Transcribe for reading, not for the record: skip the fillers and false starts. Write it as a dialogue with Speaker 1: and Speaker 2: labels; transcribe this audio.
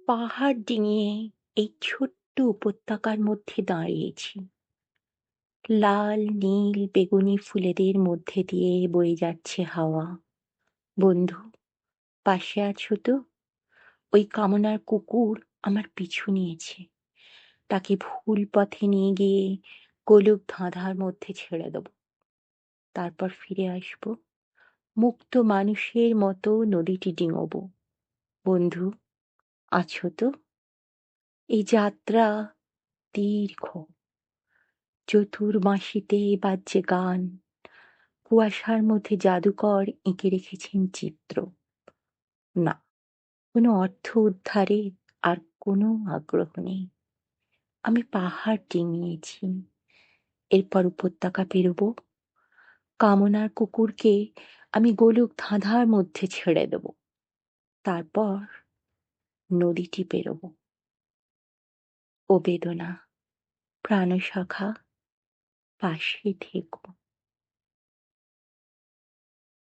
Speaker 1: পাহাড় ডিঙিয়ে এই ছোট্ট উপত্যকার মধ্যে দাঁড়িয়েছি। লাল নীল বেগুনি ফুলেদের মধ্যে দিয়ে বয়ে যাচ্ছে হাওয়া। বন্ধু, পাশে আছো তো? ওই কামনার কুকুর আমার পিছু নিয়েছে। তাকে ভুল পথে নিয়ে গিয়ে গোলক ধাঁধার মধ্যে ছেড়ে দেব। তারপর ফিরে আসবো, মুক্ত মানুষের মতো নদীটি ডিঙোবো। বন্ধু, আছো তো? এই যাত্রা দীর্ঘ। চতুর্মাসিতে বাজছে গান, কুয়াশার মধ্যে জাদুকর এঁকে রেখেছেন চিত্র। না, কোনো অর্থ উদ্ধারে আর কোনো আগ্রহ নেই। আমি পাহাড় ডিঙিয়েছি, এরপর উপত্যকা পেরোবো। কামনার কুকুরকে আমি গোলক ধাঁধার মধ্যে ছেড়ে দেব। তারপর নদীটি পেরোবো। ও বেদনা, প্রাণসখা, পাশে থেকো।